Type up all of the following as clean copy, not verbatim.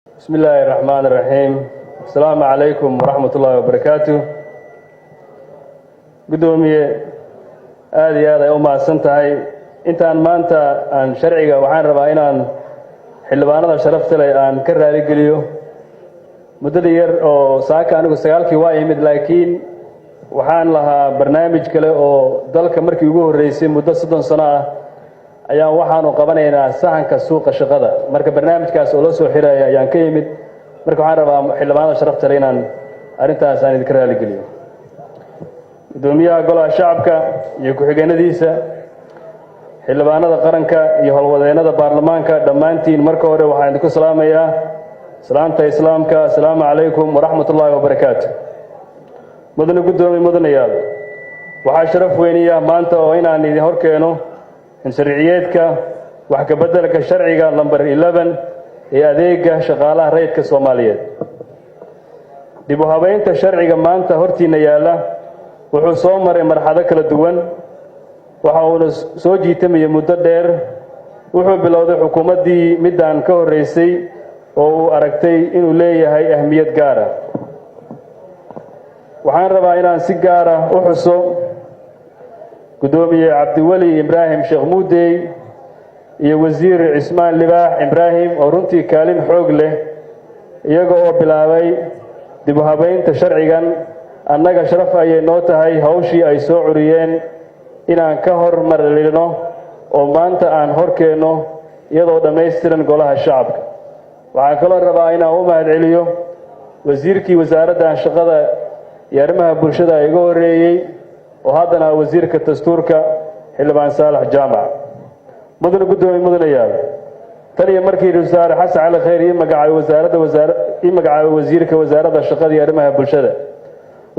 بسم الله الرحمن الرحيم. السلام عليكم ورحمة الله وبركاته. قدومي هذه أمة سنتهاي intaan maanta aan sharciga waxaan rabaa inaan xildhibaanada sharafta leh aan ka raali geliyo muddada yar oo saaka anigu sagaalkii waa yimid laakiin waxaan lahaa barnaamij kale oo dalka markii ugu horeysay muddo 30 sano ah ayaan waxaanu qabanaynaa sahanka suuqa shaqada marka barnaamijkaas oo la soo xiraya ayaan ka yimid marka waxaan rabaa xildhibaanada sharafta leh inaan arintaas aan idin ka raali geliyo gudoomiyaha golaha shacabka iyo ku-xigeenadiisa xildhibaanada qaranka iyo howlwadeennada baarlamaanka dhammaantiin marka hore waxaan idinku salaamayaa salaanta islaamka assalaamu calaykum waraxmatullaahi wabarakaatu mudane gudoomiye mudanayaal waxaa sharaf weyniya maanta oo inaan idin hor keeno in sharciyeedka wax ka beddelka sharciga lambar 11 ee adeega shaqaalaha rayidka Soomaaliyeed dib u habeynta sharciga maanta hortiina yaala wuxuu soo maray marxalado kala duwan waxa uu soo jiitamay muddo dheer wuxuu bilowday xukuumaddii midaan ka horeysay oo uu aragtay inuu leeyahay ahmiyad gaar ah waxaan rabaa inaan si gaar ah u xuso gudoomiye Cabdiwali Ibraahim Sheekh Muudey iyo wasiir Cismaan Libaax Ibraahim oo runtii kaalin xoog leh iyaga oo bilaabay dib u habeynta sharcigan annaga sharaf ayay noo tahay hawshii ay soo curiyeen inaan ka hormarino oo maanta aan horkeeno iyadoo dhameystiran golaha shacabka waxaan kaloo rabaa inaan u mahadceliyo wasiirkii wasaaradda shaqada iyo arrimaha bulshada iga horeeyay oo haddana wasiirka dastuurka xildhibaan Saalax Jaamac mudane gudoomiye mudanayaal tan iyo markii wasaare Xasan Cali Khayr iyo magacaabay wasiirka wasaaradda shaqada iyo arrimaha bulshada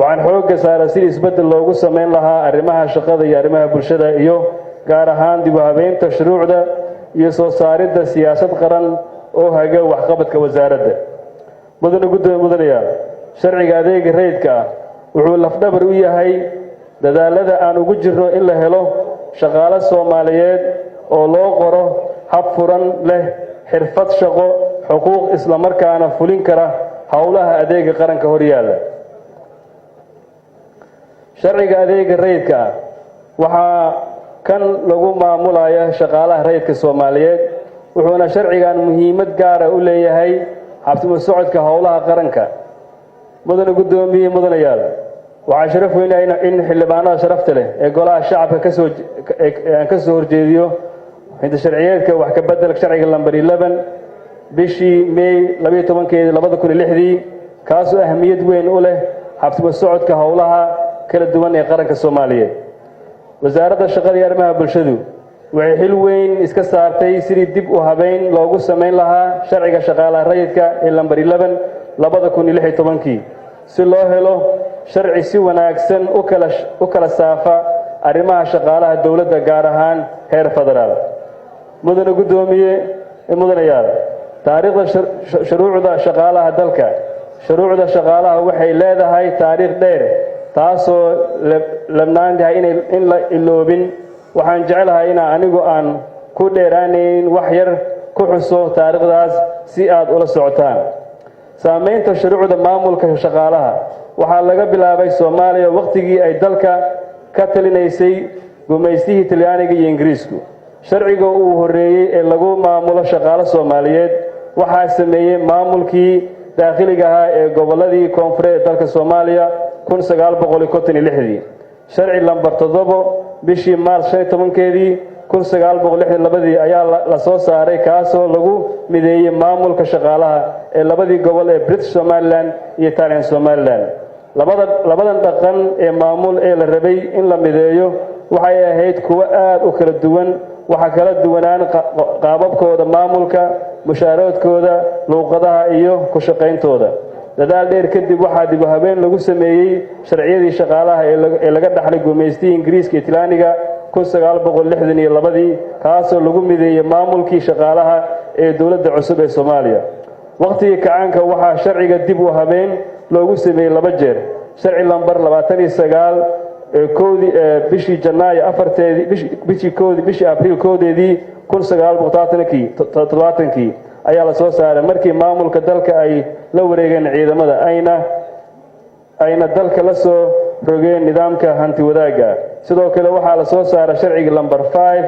waxaan xoogga saaray si isbedel loogu sameyn lahaa arrimaha shaqada iyo arrimaha bulshada iyo gaar ahaan dib u habeynta shuruucda iyo soo saaridda siyaasad qaran oo haga waxqabadka wasaaradda mudane gudoomiye mudanayaal sharciga adeega rayidka wuxuu lafdhabar u yahay dadaalada aan ugu jirno in la helo shaqaale Soomaaliyeed oo loo qoro hab furan leh xirfad shaqo xuquuq isla markaana fulin kara hawlaha adeega qaranka hor yaala sharciga adeega rayidka waxa kan lagu maamulaya shaqaalaha rayidka Soomaaliyeed wuxuuna sharcigan muhiimad gaar ah u leeyahay habsami socodka hawlaha qaranka mudane gudoomiye mudanayaal waxa sharaf weyn ah in xildhibaanada sharafta leh ee golaha shacabka ka soo horjeediyo inta sharciyeedka wax ka beddelka sharciga lambar 11 bishii May 12 2006 kaas oo ahmiyad weyn u leh habsami socodka hawlaha kala duwan ee qaranka Soomaaliyeed wasaaradda shaqada iyo arrimaha bulshadu waxay xil weyn iska saartay sidii dib u habeyn loogu sameyn lahaa sharciga shaqaalaha rayidka ee lambar 11 2016 si loo helo sharci si wanaagsan u kala saafa arrimaha shaqaalaha dawladda gaar ahaan heer federaal mudane gudoomiye mudanayaal taariikhda shuruucda shaqaalaha dalka shuruucda shaqaalaha waxay leedahay taariikh dheer taasoo labnaantahay in la iloobin waxaan jecelahay in anigu aan ku dheeraanayn wax yar ku xuso taariikhdaas si aad ula socotaan saameynta shuruucda maamulka shaqaalaha waxaa laga bilaabay Soomaaliya waqtigii ay dalka ka talinaysay gumeystihii Talyaaniga iyo Ingiriisku sharciga uu horeeyay ee lagu maamulo shaqaalaha Soomaaliyeed waxaa sameeyay maamulkii daaqiliga ah ee goboladii koonfureed dalka Soomaaliya 1956 sharci lambar 7 bishii Maars 15keedii 1962 ayaa la soo saaray kaasoo lagu mideeyay maamulka shaqaalaha ee labadii gobol ee British Somaliland iyo Italian Somaliland labadan dhaqan ee maamul ee la rabay in la mideeyo waxay ahayd kuwa aad u kala duwan waxa kala duwanaan qaababkooda maamulka mushaaradkooda luqadaha iyo ku shaqeyntooda dadaal dheer kadib waxa dib u habeen lagu sameeyay sharciyadii shaqaalaha ee laga dhaxlay gumeystii Ingiriiska iyo Talyaaniga 1962 kaasoo lagu mideeyay maamulkii shaqaalaha ee dawladda cusub ee Soomaaliya waqtigii kacaanka waxa sharciga dib u habeen loogu sameeyay laba jeer sharci lambar 29 bishii Janaayo 4 bishii Abriil 1 1970 ayaa la soo saaray markii maamulka dalka ay la wareegeen ciidamada ayna dalka la soo rogeen nidaamka hanti wadaagga. sidoo kale waxaa la soo saaray sharciga lambar 5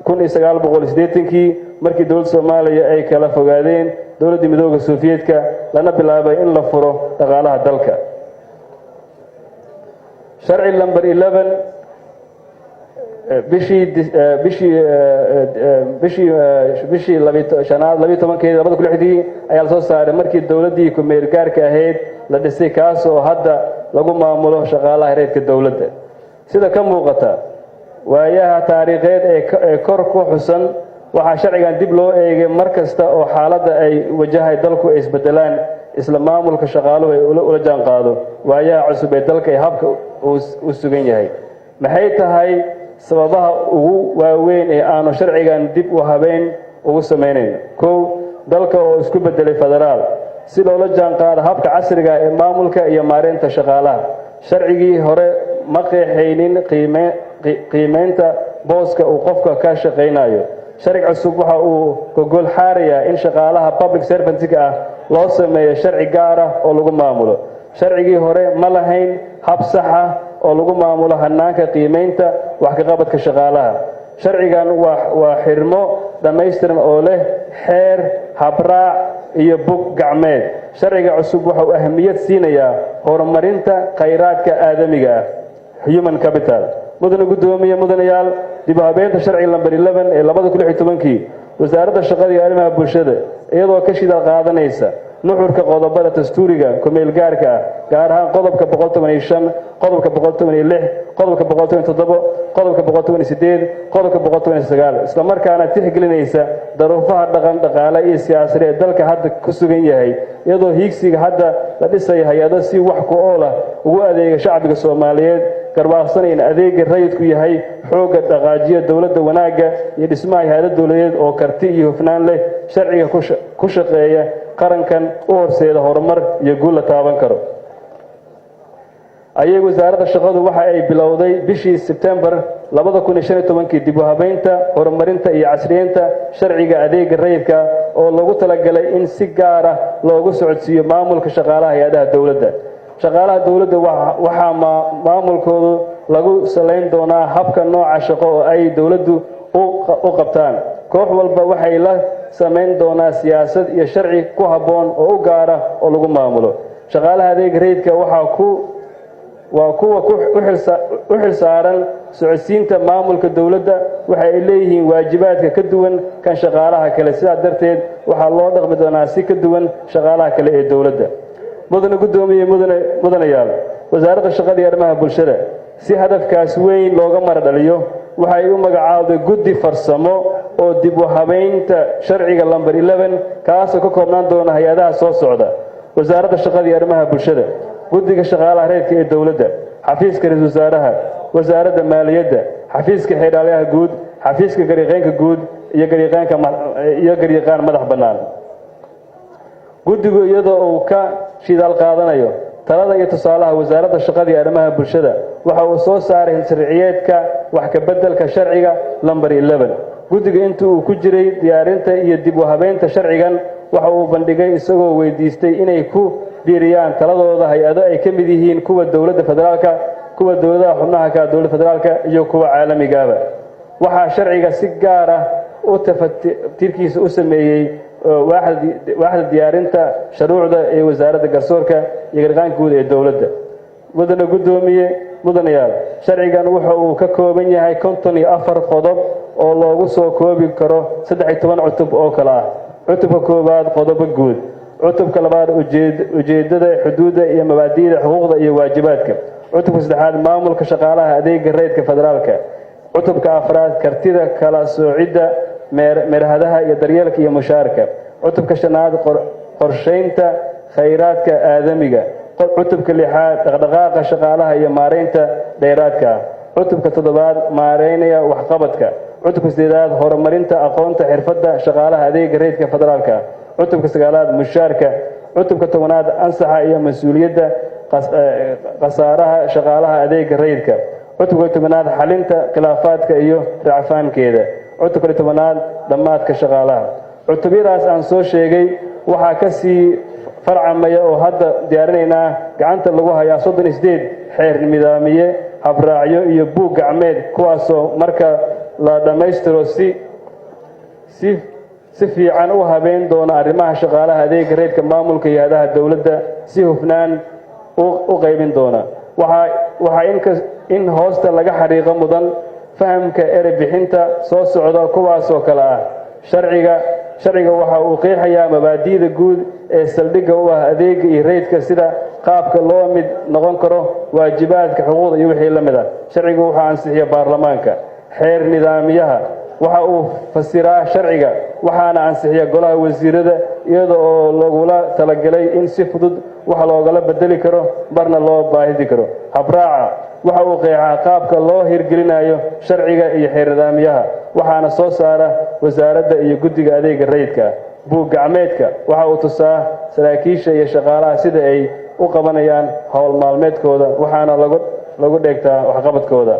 1980kii markii dowladda Soomaaliya ay kala fogaadeen dowladda midowga Sofiyeedka lana bilaabay in la furo dhaqaalaha dalka. sharci lambar 11 bishii 12 ayaa la soo saaray markii dowladdii ku meel gaarka ahayd la dhisay kaas oo hadda lagu maamulo shaqaalaha rayidka dowladda. sida ka muuqata waayaha taariikheed ee kor ku xusan waxaa sharcigan dib loo eegay mar kasta oo xaaladda ay wajahay dalku ay isbedelaan isla maamulka shaqaaluhu ay ula jaan qaado waayaha cusub ee dalka ee habka uu sugan yahay. maxay tahay sababaha ugu waaweyn ee aanu sharcigan dib u habeyn ugu samaynayn? 1 dalka oo isku bedelay federaal si loola jaan qaado habka casriga ee maamulka iyo maareynta shaqaalaha. sharcigii hore ma qeexaynin qiimeynta booska uu qofka ka shaqaynayo. sharci cusub waxa uu gogol xaarayaa in shaqaalaha public servants-ka ah loo sameeyo sharci gaar ah oo lagu maamulo. sharcigii hore ma lahayn hab sax ah oo lagu maamulo hanaanka qiimeynta wax ka qabadka shaqaalaha. sharcigan waa xirmo dhammaystiran oo leh xeer, habraac iyo bug gacmeed. sharciga cusub waxa uu ahmiyad siinayaa horumarinta khayraadka aadamiga ah human capital. mudane gudoomiye mudanayaal, dib u habeynta sharci lambar 11 ee 2016 wasaaradda shaqada iyo arrimaha bulshada iyadoo ka shida qaadanaysa nuxurka qodobada dastuuriga ku meel gaarka ah gaar ahaan qodobka 115 qodobka 116 qodobka 117 qodobka 118 qodobka 119 isla markaana tixgelinaysa daruufaha dhaqaale iyo siyaasadeed ee dalka hadda ku sugan yahay iyadoo hiigsiga hadda la dhisay hay'ado si wax ku ool ah ugu adeega shacbiga Soomaaliyeed garwaaqsanayna adeega rayidku yahay xooga dhaqaajiya dowladda wanaagga iyo dhismaha hay'ado dowladeed oo karti iyo hufnaan leh sharciga ku shaqeeya qarankan u horseeda horumar iyo guul la taaban karo. ayay wasaaradda shaqadu waxa ay bilowday bishii September 2015 dib u habeynta horumarinta iyo casriyeynta sharciga adeega rayidka oo lagu talagalay in si gaar ah loogu socodsiiyo maamulka shaqaalaha hay'adaha dowladda. shaqaalaha dowladda waxaa maamulkoodu lagu saleyn doonaa habka nooca shaqo oo ay dowladdu u qabtaan. koox walba waxay la sameyn doonaa siyaasad iyo sharci ku habboon oo u gaara oo lagu maamulo. shaqaalaha adeega rayidka waa kuwa u xilsaaran socodsiinta maamulka dowladda waxa ay leeyihiin waajibaadka ka duwan kan shaqaalaha kale. sidaas darteed waxaa loo dhaqmi doonaa si ka duwan shaqaalaha kale ee dowladda. mudane gudoomiye mudanayaal, wasaaradda shaqada iyo arrimaha bulshada si hadafkaas weyn looga mar dhaliyo waxay u magacaawday guddi farsamo oo dib u habeynta sharciga lambar 11 kaas oo ka koobnaan doona hay'adaha soo socda: wasaaradda shaqada iyo arrimaha bulshada, guddiga shaqaalaha rayidka ee dowladda, xafiiska ra'iisul wasaaraha, wasaaradda maaliyadda, xafiiska xeeladaha guud, xafiiska gariiqeynka guud iyo gariiqaan madax bannaan. guddigu iyadoo uu ka shidaal qaadanayo talada iyo tusaalaha wasaaradda shaqada iyo arrimaha bulshada waxa uu soo saaray sharciyeedka wax ka beddelka sharciga lambar 11. guddiga intii uu ku jiray diyaarinta iyo dib u habeynta sharcigan waxa uu bandhigay isagoo weydiistay inay ku biiriyaan taladooda hay'ado ay ka mid yihiin kuwa dowladda federaalka, kuwa dowladaha xubnaha ka dowladda federaalka iyo kuwa caalamigaaba. waxaa sharciga si gaar ah u tafatiirkiisa u sameeyay waaxda diyaarinta shuruucda ee wasaaradda garsoorka iyo gariiqaanka guud ee dowladda. mudane gudoomiye mudanayaal, sharcigan waxa uu ka kooban yahay 54 qodob oo loogu soo koobi karo 13 cutub oo kala ah. cutubka koowaad qodobo guud, cutubka labaad ujeedada, xuduudda iyo mabaadi'da xuquuqda iyo waajibaadka, cutubka saddexaad maamulka shaqaalaha adeega rayidka federaalka, cutubka afraad kartida kala soocidda meerhadaha iyo daryeelka iyo mushaarka, cutubka shanaad qorsheynta khayraadka aadamiga, cutubka lixaad dhaqdhaqaaqa shaqaalaha iyo maareynta dheeraadka, cutubka toddobaad maareynaya waxqabadka, cutubka sideedaad horumarinta aqoonta xirfadda shaqaalaha adeega rayidka federaalka, cutubka sagaalaad mushaarka, cutubka tobanaad ansaxa iyo mas-uuliyadda khasaaraha shaqaalaha adeega rayidka, cutubka tobanaad xalinta khilaafaadka iyo racfaankeeda, cutubka tobanaad dhammaadka shaqaalaha, cutubiyadaas aan soo sheegay waxaa ka sii farcamaya oo hadda diyaarinaynaa gacanta lagu hayaa 38 xeer nidaamiye habraacyo iyo buug gacmeed kuwaasoo marka la dhammaystiro si fiican u habeyn doona arrimaha shaqaalaha adeega rayidka maamulka iyo hay'adaha dawladda si hufnaan u qaybin doona waxaa in hoosta laga xariiqo mudan fahamka erey bixinta soo socda kuwaasoo kale ah sharciga waxa uu qeexayaa mabaadi'da guud ee saldhigga u ah adeega iyo rayidka sida qaabka loo mid noqon karo waajibaadka xuquuqda iyo wixii la mid ah sharcigu waxa ansixiya baarlamaanka xeer nidaamiyaha waxa uu fasiraa sharciga waxaana ansixiya golaha wasiirada iyada oo lagula talagalay in si fudud wax loogala bedeli karo marna loo baahidi karo habraaca waxa uu qeexaa qaabka loo hirgelinayo sharciga iyo xeer nidaamiyaha waxaana soo saara wasaaradda iyo guddiga adeega rayidka buug gacmeedka waxa uu tusaa saraakiisha iyo shaqaalaha sida ay u qabanayaan howl maalmeedkooda waxaana lagu dheegtaa waxqabadkooda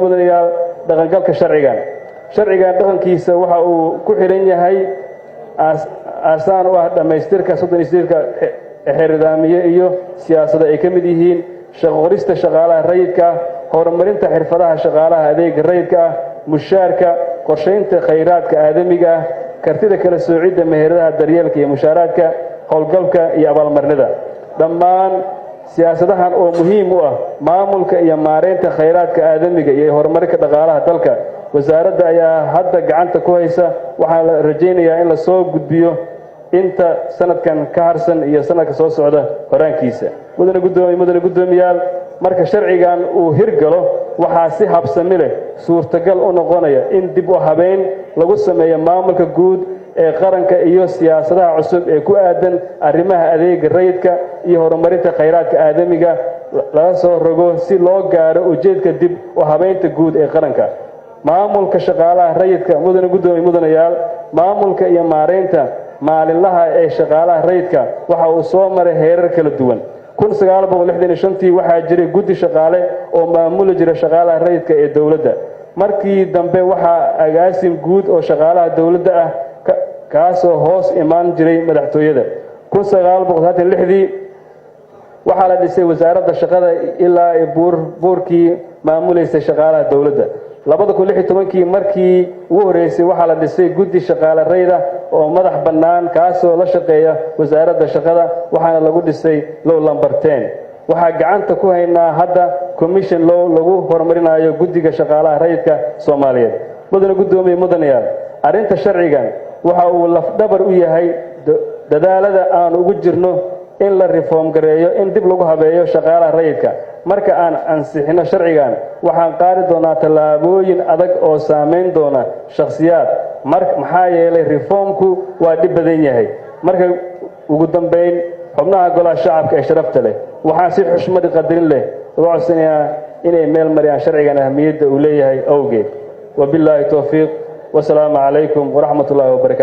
mudanayaal dhaqangalka sharcigan dhaqankiisa waxa uu ku xiran yahay aasaan u ah dhammaystirka 38 xeer nidaamiye iyo siyaasada ay ka mid yihiin shaqo qorista shaqaalaha rayidka horumarinta xirfadaha shaqaalaha adeega rayidka mushaarka qorsheynta khayraadka aadamiga kartida kala soocidda meheradaha daryeelka iyo mushaaraadka howlgalka iyo abaalmarinada dhammaan siyaasadahan oo muhiim u ah maamulka iyo maareynta khayraadka aadamiga iyo horumarinta dhaqaalaha dalka wasaaradda ayaa hadda gacanta ku haysa waxaa la rajaynayaa in la soo gudbiyo inta sanadkan ka harsan iyo sanadka soo socda horaankiisa mudane guddoomiyaal marka sharcigan uu hirgalo waxaa si habsami leh suurtagal u noqonaya in dib u habeyn lagu sameeyo maamulka guud ee qaranka iyo siyaasadaha cusub ee ku aadan arrimaha adeega rayidka iyo horumarinta khayraadka aadamiga laga soo rogo si loo gaaro ujeedka dib u habeynta guud ee qaranka maamulka shaqaalaha rayidka mudanayaal maamulka iyo maareynta maalinlaha ee shaqaalaha rayidka waxa uu soo maray heerar kala duwan 1965 waxaa jiray guddi shaqaale oo maamuli jira shaqaalaha rayidka ee dawladda markii dambe waxaa agaasim guud oo shaqaalaha dawladda ah kaasoo hoos imaan jiray madaxtooyada 1966 waxaa la dhisay wasaaradda shaqada ilaa buurkii maamuleysay shaqaalaha dawladda 2016 markii ugu horeysay waxaa la dhisay guddi shaqaale rayid ah oo madax bannaan kaasoo la shaqeeya wasaaradda shaqada waxaana lagu dhisay low lambar 10 waxaa gacanta ku haynaa hadda commission law lagu horumarinayo guddiga shaqaalaha rayidka Soomaaliyeed mudanayaal arrinta sharcigan waxa uu lafdhabar u yahay dadaalada aan ugu jirno in la reform gareeyo in dib lagu habeeyo shaqaalaha rayidka marka aan ansixino sharcigan waxaan qaadi doonaa tallaabooyin adag oo saameyn doona shakhsiyaad maxaa yeelay reformku waa dhib badan yahay marka ugu dambeyn xubnaha golaha shacabka ee sharafta leh waxaan si xushmad qadarin leh uga codsanayaa inay meel mariyaan sharcigan ahmiyadda uu leeyahay awgeed wabillahi tawfiiq wasalaamu calaykum waraxmatullaahi wabarakaatuh